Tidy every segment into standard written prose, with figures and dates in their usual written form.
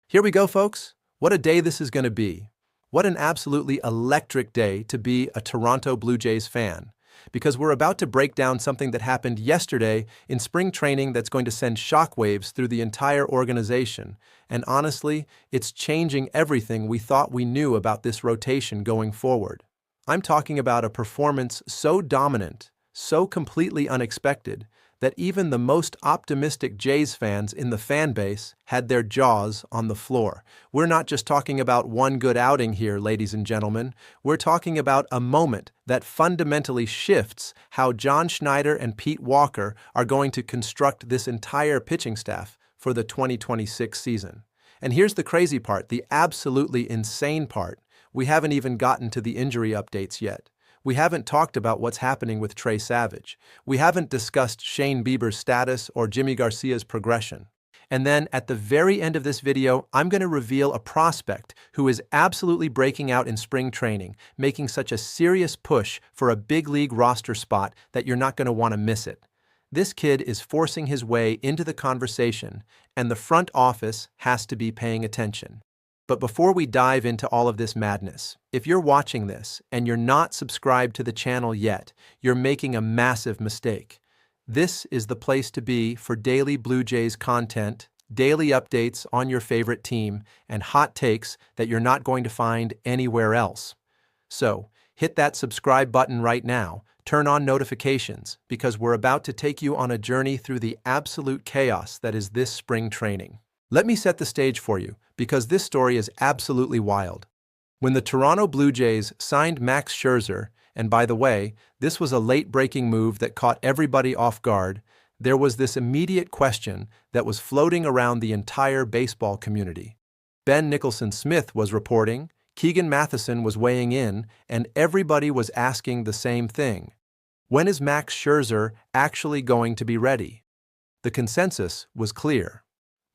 Here we go, folks. What a day this is going to be. What an absolutely electric day to be a Toronto Blue Jays fan. Because we're about to break down something that happened yesterday in spring training that's going to send shockwaves through the entire organization. And honestly, it's changing everything we thought we knew about this rotation going forward. I'm talking about a performance so dominant, so completely unexpected, that even the most optimistic Jays fans in the fan base had their jaws on the floor. We're not just talking about one good outing here, ladies and gentlemen. We're talking about a moment that fundamentally shifts how John Schneider and Pete Walker are going to construct this entire pitching staff for the 2026 season. And here's the crazy part, the absolutely insane part. We haven't even gotten to the injury updates yet. We haven't talked about what's happening with Trey Savage. We haven't discussed Shane Bieber's status or Jimmy Garcia's progression. And then at the very end of this video, I'm going to reveal a prospect who is absolutely breaking out in spring training, making such a serious push for a big league roster spot that you're not going to want to miss it. This kid is forcing his way into the conversation, and the front office has to be paying attention. But before we dive into all of this madness, if you're watching this and you're not subscribed to the channel yet, you're making a massive mistake. This is the place to be for daily Blue Jays content, daily updates on your favorite team, and hot takes that you're not going to find anywhere else. So, hit that subscribe button right now, turn on notifications, because we're about to take you on a journey through the absolute chaos that is this spring training. Let me set the stage for you, because this story is absolutely wild. When the Toronto Blue Jays signed Max Scherzer, and by the way, this was a late-breaking move that caught everybody off guard, there was this immediate question that was floating around the entire baseball community. Ben Nicholson-Smith was reporting, Keegan Matheson was weighing in, and everybody was asking the same thing. When is Max Scherzer actually going to be ready? The consensus was clear.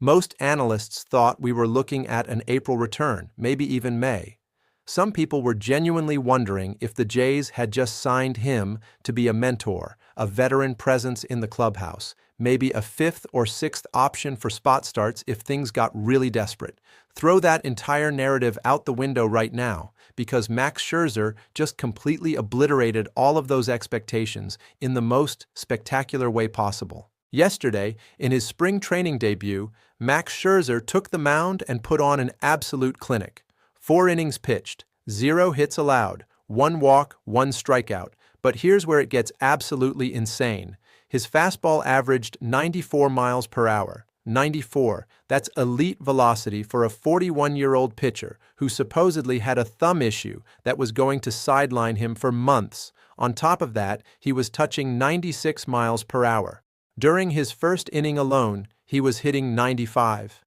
Most analysts thought we were looking at an April return, maybe even May. Some people were genuinely wondering if the Jays had just signed him to be a mentor, a veteran presence in the clubhouse, maybe a fifth or sixth option for spot starts if things got really desperate. Throw that entire narrative out the window right now, because Max Scherzer just completely obliterated all of those expectations in the most spectacular way possible. Yesterday, in his spring training debut, Max Scherzer took the mound and put on an absolute clinic. 4 innings pitched, 0 hits allowed, 1 walk, 1 strikeout. But here's where it gets absolutely insane. His fastball averaged 94 miles per hour. 94. That's elite velocity for a 41-year-old pitcher who supposedly had a thumb issue that was going to sideline him for months. On top of that, he was touching 96 miles per hour. During his first inning alone, he was hitting 95.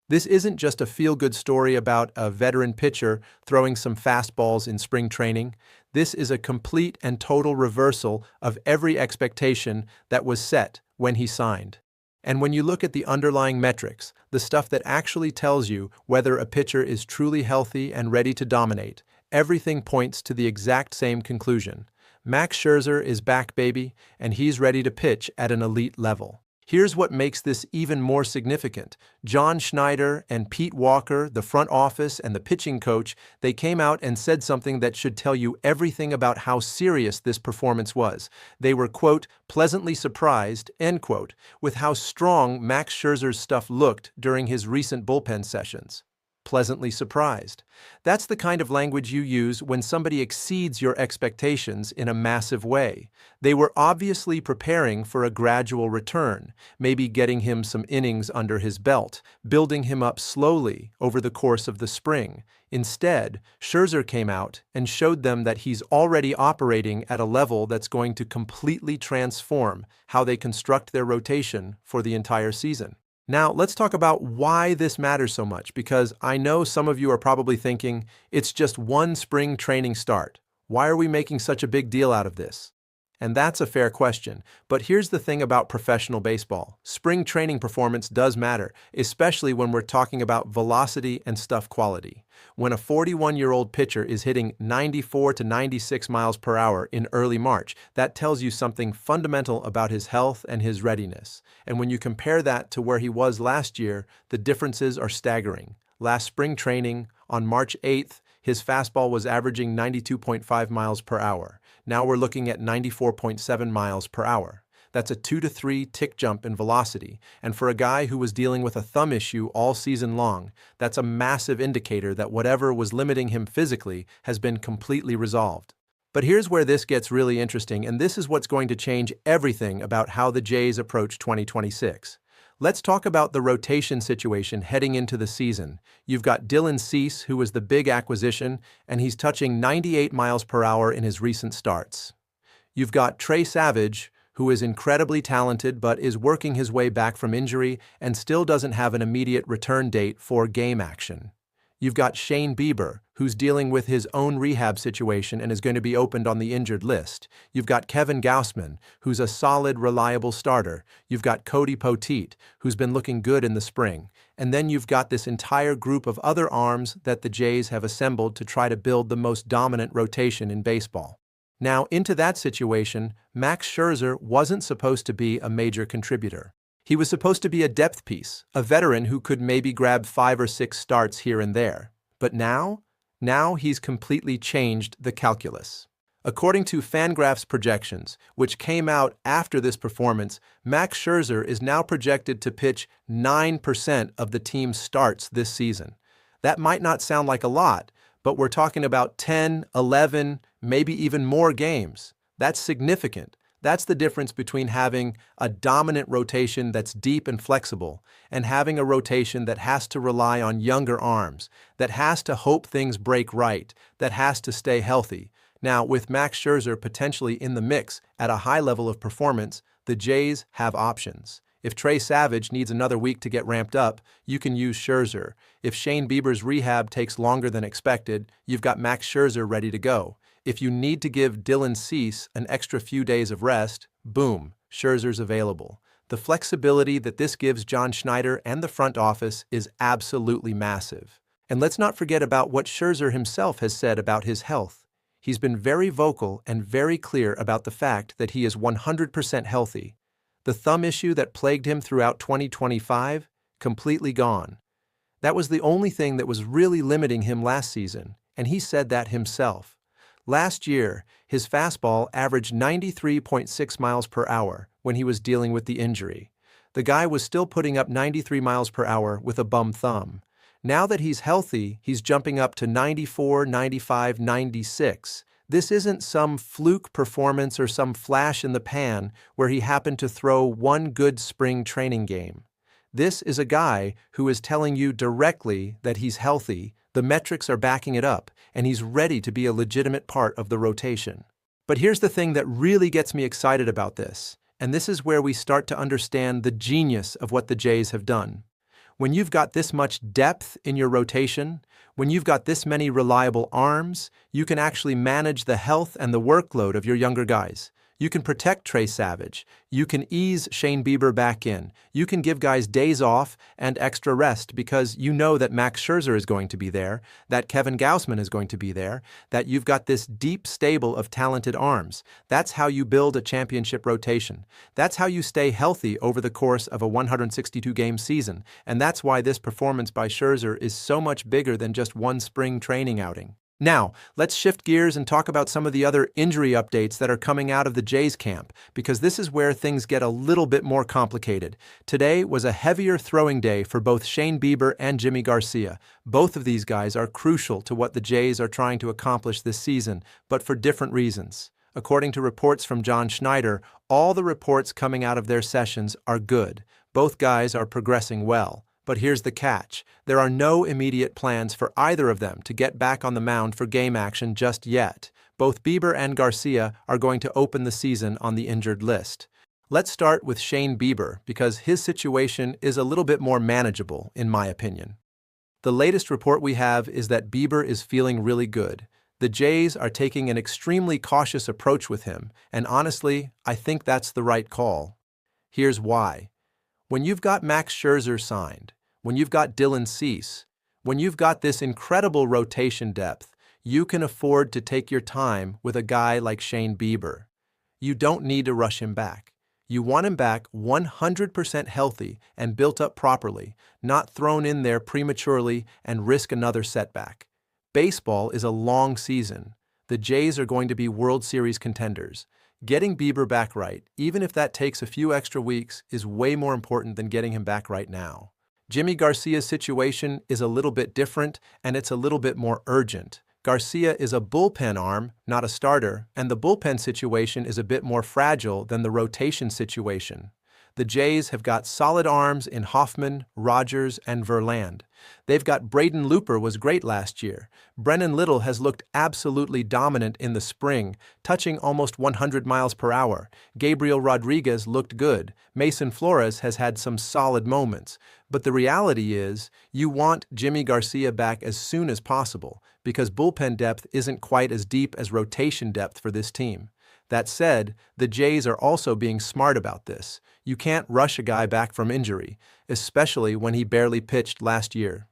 This isn't just a feel-good story about a veteran pitcher throwing some fastballs in spring training. This is a complete and total reversal of every expectation that was set when he signed. And when you look at the underlying metrics, the stuff that actually tells you whether a pitcher is truly healthy and ready to dominate, everything points to the exact same conclusion. Max Scherzer is back, baby, and he's ready to pitch at an elite level. Here's what makes this even more significant. John Schneider and Pete Walker, the front office and the pitching coach, they came out and said something that should tell you everything about how serious this performance was. They were, quote, pleasantly surprised, end quote, with how strong Max Scherzer's stuff looked during his recent bullpen sessions. Pleasantly surprised. That's the kind of language you use when somebody exceeds your expectations in a massive way. They were obviously preparing for a gradual return, maybe getting him some innings under his belt, building him up slowly over the course of the spring. Instead, Scherzer came out and showed them that he's already operating at a level that's going to completely transform how they construct their rotation for the entire season. Now, let's talk about why this matters so much, because I know some of you are probably thinking, it's just one spring training start. Why are we making such a big deal out of this? And that's a fair question, but here's the thing about professional baseball. Spring training performance does matter, especially when we're talking about velocity and stuff quality. When a 41-year-old pitcher is hitting 94 to 96 miles per hour in early March, that tells you something fundamental about his health and his readiness. And when you compare that to where he was last year, the differences are staggering. Last spring training, on March 8th, his fastball was averaging 92.5 miles per hour. Now we're looking at 94.7 miles per hour. That's a 2 to 3 tick jump in velocity, and for a guy who was dealing with a thumb issue all season long, that's a massive indicator that whatever was limiting him physically has been completely resolved. But here's where this gets really interesting, and this is what's going to change everything about how the Jays approach 2026. Let's talk about the rotation situation heading into the season. You've got Dylan Cease, who was the big acquisition, and he's touching 98 miles per hour in his recent starts. You've got Trey Savage, who is incredibly talented but is working his way back from injury and still doesn't have an immediate return date for game action. You've got Shane Bieber, who's dealing with his own rehab situation and is going to be opened on the injured list. You've got Kevin Gausman, who's a solid, reliable starter. You've got Cody Poteet, who's been looking good in the spring. And then you've got this entire group of other arms that the Jays have assembled to try to build the most dominant rotation in baseball. Now, into that situation, Max Scherzer wasn't supposed to be a major contributor. He was supposed to be a depth piece, a veteran who could maybe grab 5 or 6 starts here and there. But now he's completely changed the calculus. According to Fangraphs projections, which came out after this performance, Max Scherzer is now projected to pitch 9% of the team's starts this season. That might not sound like a lot, but we're talking about 10, 11, maybe even more games. That's significant. That's the difference between having a dominant rotation that's deep and flexible and having a rotation that has to rely on younger arms, that has to hope things break right, that has to stay healthy. Now, with Max Scherzer potentially in the mix at a high level of performance, the Jays have options. If Trey Savage needs another week to get ramped up, you can use Scherzer. If Shane Bieber's rehab takes longer than expected, you've got Max Scherzer ready to go. If you need to give Dylan Cease an extra few days of rest, boom, Scherzer's available. The flexibility that this gives John Schneider and the front office is absolutely massive. And let's not forget about what Scherzer himself has said about his health. He's been very vocal and very clear about the fact that he is 100% healthy. The thumb issue that plagued him throughout 2025, completely gone. That was the only thing that was really limiting him last season, and he said that himself. Last year, his fastball averaged 93.6 miles per hour when he was dealing with the injury. The guy was still putting up 93 miles per hour with a bum thumb. Now that he's healthy, he's jumping up to 94, 95, 96. This isn't some fluke performance or some flash in the pan where he happened to throw one good spring training game. This is a guy who is telling you directly that he's healthy, the metrics are backing it up, and he's ready to be a legitimate part of the rotation. But here's the thing that really gets me excited about this, and this is where we start to understand the genius of what the Jays have done. When you've got this much depth in your rotation, when you've got this many reliable arms, you can actually manage the health and the workload of your younger guys. You can protect Trey Savage. You can ease Shane Bieber back in. You can give guys days off and extra rest because you know that Max Scherzer is going to be there, that Kevin Gausman is going to be there, that you've got this deep stable of talented arms. That's how you build a championship rotation. That's how you stay healthy over the course of a 162-game season. And that's why this performance by Scherzer is so much bigger than just one spring training outing. Now, let's shift gears and talk about some of the other injury updates that are coming out of the Jays camp, because this is where things get a little bit more complicated. Today was a heavier throwing day for both Shane Bieber and Jimmy Garcia. Both of these guys are crucial to what the Jays are trying to accomplish this season, but for different reasons. According to reports from John Schneider, all the reports coming out of their sessions are good. Both guys are progressing well. But here's the catch. There are no immediate plans for either of them to get back on the mound for game action just yet. Both Bieber and Garcia are going to open the season on the injured list. Let's start with Shane Bieber because his situation is a little bit more manageable, in my opinion. The latest report we have is that Bieber is feeling really good. The Jays are taking an extremely cautious approach with him, and honestly, I think that's the right call. Here's why. When you've got Max Scherzer signed, when you've got Dylan Cease, when you've got this incredible rotation depth, you can afford to take your time with a guy like Shane Bieber. You don't need to rush him back. You want him back 100% healthy and built up properly, not thrown in there prematurely and risk another setback. Baseball is a long season. The Jays are going to be World Series contenders. Getting Bieber back right, even if that takes a few extra weeks, is way more important than getting him back right now. Jimmy Garcia's situation is a little bit different, and it's a little bit more urgent. Garcia is a bullpen arm, not a starter, and the bullpen situation is a bit more fragile than the rotation situation. The Jays have got solid arms in Hoffman, Rogers, and Verlander. They've got Braden Looper was great last year. Brennan Little has looked absolutely dominant in the spring, touching almost 100 miles per hour. Gabriel Rodriguez looked good. Mason Flores has had some solid moments. But the reality is, you want Jimmy Garcia back as soon as possible, because bullpen depth isn't quite as deep as rotation depth for this team. That said, the Jays are also being smart about this. You can't rush a guy back from injury, especially when he barely pitched last year.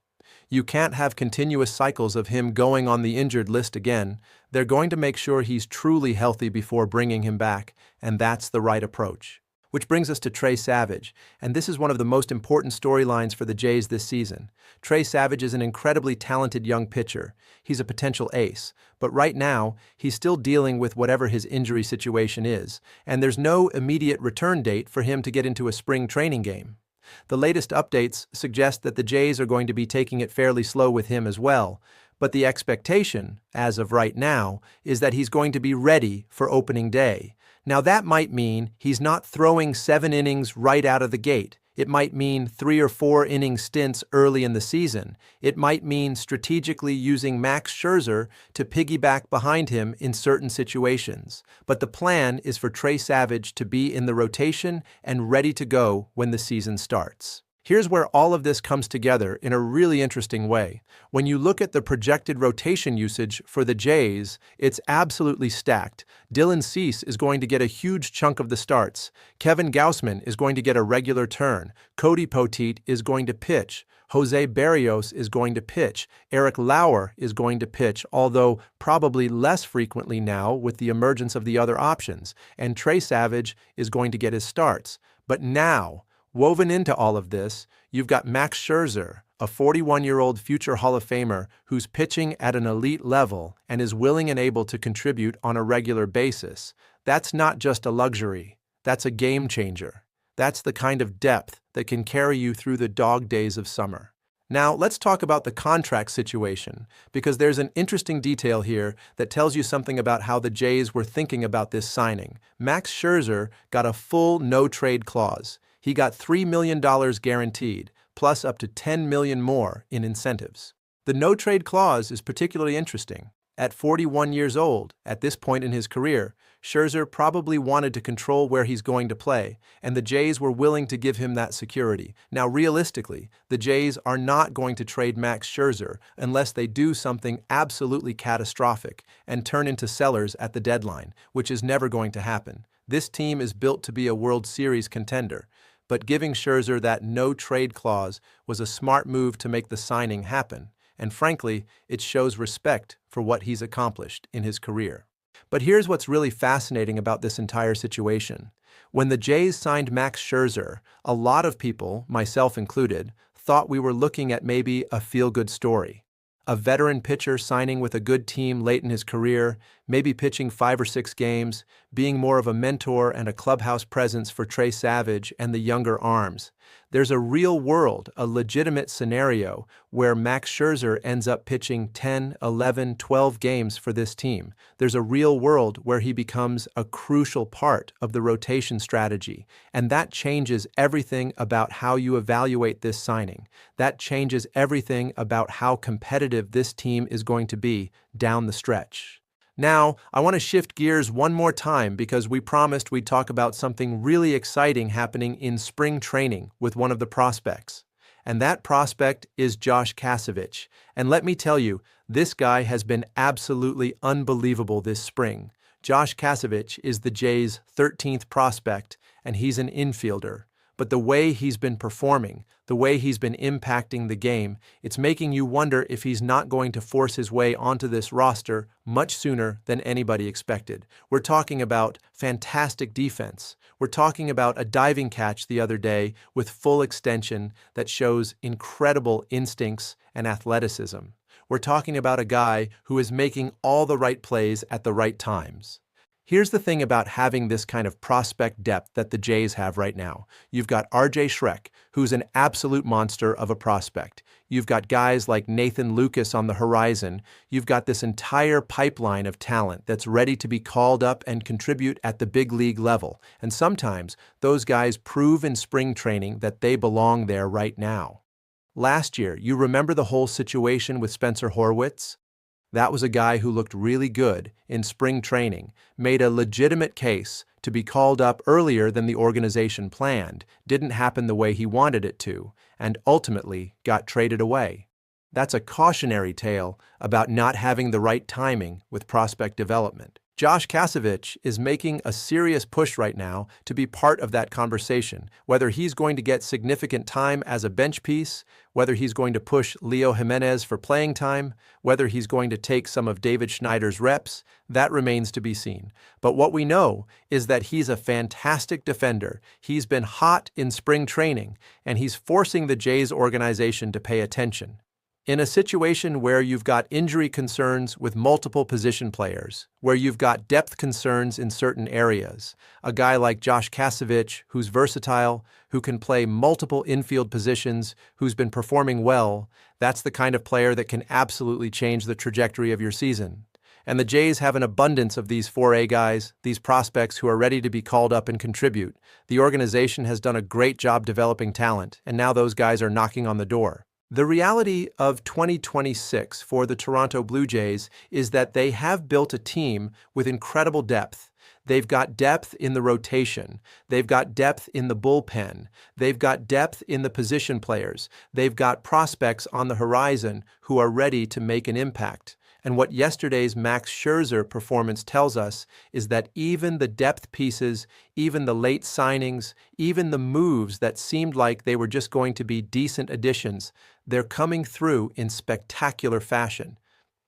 You can't have continuous cycles of him going on the injured list again. They're going to make sure he's truly healthy before bringing him back, and that's the right approach. Which brings us to Trey Savage, and this is one of the most important storylines for the Jays this season. Trey Savage is an incredibly talented young pitcher. He's a potential ace, but right now, he's still dealing with whatever his injury situation is, and there's no immediate return date for him to get into a spring training game. The latest updates suggest that the Jays are going to be taking it fairly slow with him as well, but the expectation, as of right now, is that he's going to be ready for opening day. Now that might mean he's not throwing 7 innings right out of the gate. It might mean 3 or 4 inning stints early in the season. It might mean strategically using Max Scherzer to piggyback behind him in certain situations. But the plan is for Trey Savage to be in the rotation and ready to go when the season starts. Here's where all of this comes together in a really interesting way. When you look at the projected rotation usage for the Jays, it's absolutely stacked. Dylan Cease is going to get a huge chunk of the starts. Kevin Gausman is going to get a regular turn. Cody Poteet is going to pitch. Jose Barrios is going to pitch. Eric Lauer is going to pitch, although probably less frequently now with the emergence of the other options. And Trey Savage is going to get his starts. But now, woven into all of this, you've got Max Scherzer, a 41-year-old future Hall of Famer who's pitching at an elite level and is willing and able to contribute on a regular basis. That's not just a luxury. That's a game changer. That's the kind of depth that can carry you through the dog days of summer. Now, let's talk about the contract situation, because there's an interesting detail here that tells you something about how the Jays were thinking about this signing. Max Scherzer got a full no-trade clause. He got $3 million guaranteed, plus up to $10 million more in incentives. The no-trade clause is particularly interesting. At 41 years old, at this point in his career, Scherzer probably wanted to control where he's going to play, and the Jays were willing to give him that security. Now, realistically, the Jays are not going to trade Max Scherzer unless they do something absolutely catastrophic and turn into sellers at the deadline, which is never going to happen. This team is built to be a World Series contender. But giving Scherzer that no-trade clause was a smart move to make the signing happen, and frankly, it shows respect for what he's accomplished in his career. But here's what's really fascinating about this entire situation. When the Jays signed Max Scherzer, a lot of people, myself included, thought we were looking at maybe a feel-good story. A veteran pitcher signing with a good team late in his career, maybe pitching 5 or 6 games, being more of a mentor and a clubhouse presence for Trey Savage and the younger arms. There's a real world, a legitimate scenario where Max Scherzer ends up pitching 10, 11, 12 games for this team. There's a real world where he becomes a crucial part of the rotation strategy, and that changes everything about how you evaluate this signing. That changes everything about how competitive this team is going to be down the stretch. Now, I want to shift gears one more time because we promised we'd talk about something really exciting happening in spring training with one of the prospects. And that prospect is Josh Kasevich. And let me tell you, this guy has been absolutely unbelievable this spring. Josh Kasevich is the Jays' 13th prospect, and he's an infielder. but the way he's been performing, the way he's been impacting the game, it's making you wonder if he's not going to force his way onto this roster much sooner than anybody expected. We're talking about fantastic defense. We're talking about a diving catch the other day with full extension that shows incredible instincts and athleticism. We're talking about a guy who is making all the right plays at the right times. Here's the thing about having this kind of prospect depth that the Jays have right now. You've got R.J. Schreck, who's an absolute monster of a prospect. You've got guys like Nathan Lucas on the horizon. You've got this entire pipeline of talent that's ready to be called up and contribute at the big league level. And sometimes those guys prove in spring training that they belong there right now. Last year, you remember the whole situation with Spencer Horwitz? That was a guy who looked really good in spring training, made a legitimate case to be called up earlier than the organization planned, didn't happen the way he wanted it to, and ultimately got traded away. That's a cautionary tale about not having the right timing with prospect development. Josh Kasevich is making a serious push right now to be part of that conversation, whether he's going to get significant time as a bench piece, whether he's going to push Leo Jimenez for playing time, whether he's going to take some of David Schneider's reps, that remains to be seen. But what we know is that he's a fantastic defender. He's been hot in spring training, and he's forcing the Jays organization to pay attention. In a situation where you've got injury concerns with multiple position players, where you've got depth concerns in certain areas, a guy like Josh Kasevich, who's versatile, who can play multiple infield positions, who's been performing well, that's the kind of player that can absolutely change the trajectory of your season. And the Jays have an abundance of these 4A guys, these prospects who are ready to be called up and contribute. The organization has done a great job developing talent, and now those guys are knocking on the door. The reality of 2026 for the Toronto Blue Jays is that they have built a team with incredible depth. They've got depth in the rotation. They've got depth in the bullpen. They've got depth in the position players. They've got prospects on the horizon who are ready to make an impact. And what yesterday's Max Scherzer performance tells us is that even the depth pieces, even the late signings, even the moves that seemed like they were just going to be decent additions, they're coming through in spectacular fashion.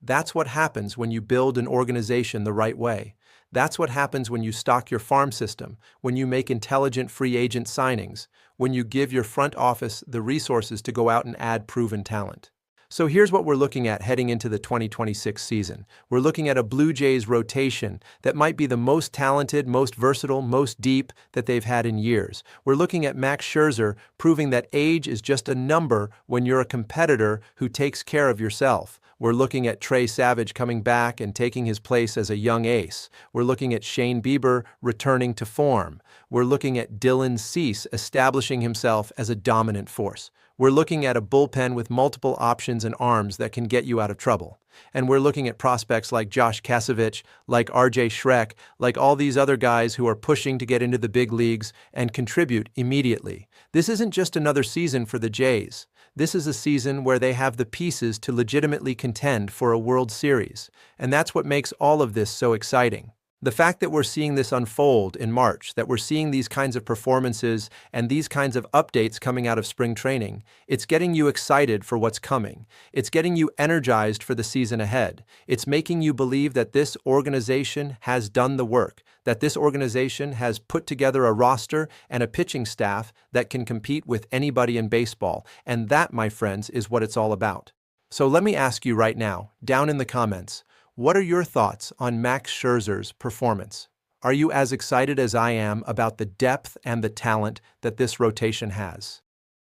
That's what happens when you build an organization the right way. That's what happens when you stock your farm system, when you make intelligent free agent signings, when you give your front office the resources to go out and add proven talent. So here's what we're looking at heading into the 2026 season. We're looking at a Blue Jays rotation that might be the most talented, most versatile, most deep that they've had in years. We're looking at Max Scherzer proving that age is just a number when you're a competitor who takes care of yourself. We're looking at Trey Savage coming back and taking his place as a young ace. We're looking at Shane Bieber returning to form. We're looking at Dylan Cease establishing himself as a dominant force. We're looking at a bullpen with multiple options and arms that can get you out of trouble. And we're looking at prospects like Josh Kasevich, like R.J. Schreck, like all these other guys who are pushing to get into the big leagues and contribute immediately. This isn't just another season for the Jays. This is a season where they have the pieces to legitimately contend for a World Series. And that's what makes all of this so exciting. The fact that we're seeing this unfold in March, that we're seeing these kinds of performances and these kinds of updates coming out of spring training, it's getting you excited for what's coming. It's getting you energized for the season ahead. It's making you believe that this organization has done the work, that this organization has put together a roster and a pitching staff that can compete with anybody in baseball. And that, my friends, is what it's all about. So let me ask you right now, down in the comments, what are your thoughts on Max Scherzer's performance? Are you as excited as I am about the depth and the talent that this rotation has?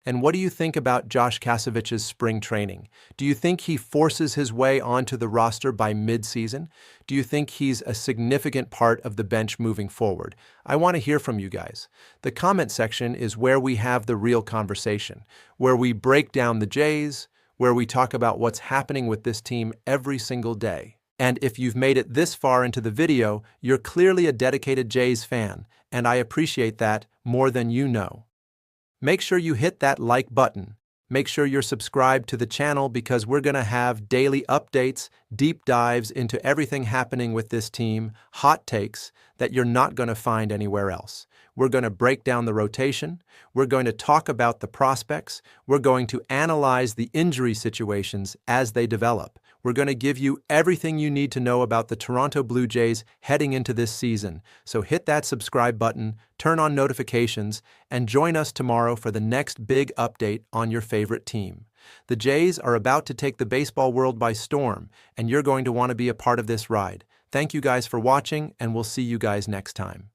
And what do you think about Josh Kasevich's spring training? Do you think he forces his way onto the roster by mid-season? Do you think he's a significant part of the bench moving forward? I want to hear from you guys. The comment section is where we have the real conversation, where we break down the Jays, where we talk about what's happening with this team every single day. And if you've made it this far into the video, you're clearly a dedicated Jays fan, and I appreciate that more than you know. Make sure you hit that like button. Make sure you're subscribed to the channel because we're going to have daily updates, deep dives into everything happening with this team, hot takes that you're not going to find anywhere else. We're going to break down the rotation. We're going to talk about the prospects. We're going to analyze the injury situations as they develop. We're going to give you everything you need to know about the Toronto Blue Jays heading into this season. So hit that subscribe button, turn on notifications, and join us tomorrow for the next big update on your favorite team. The Jays are about to take the baseball world by storm, and you're going to want to be a part of this ride. Thank you guys for watching, and we'll see you guys next time.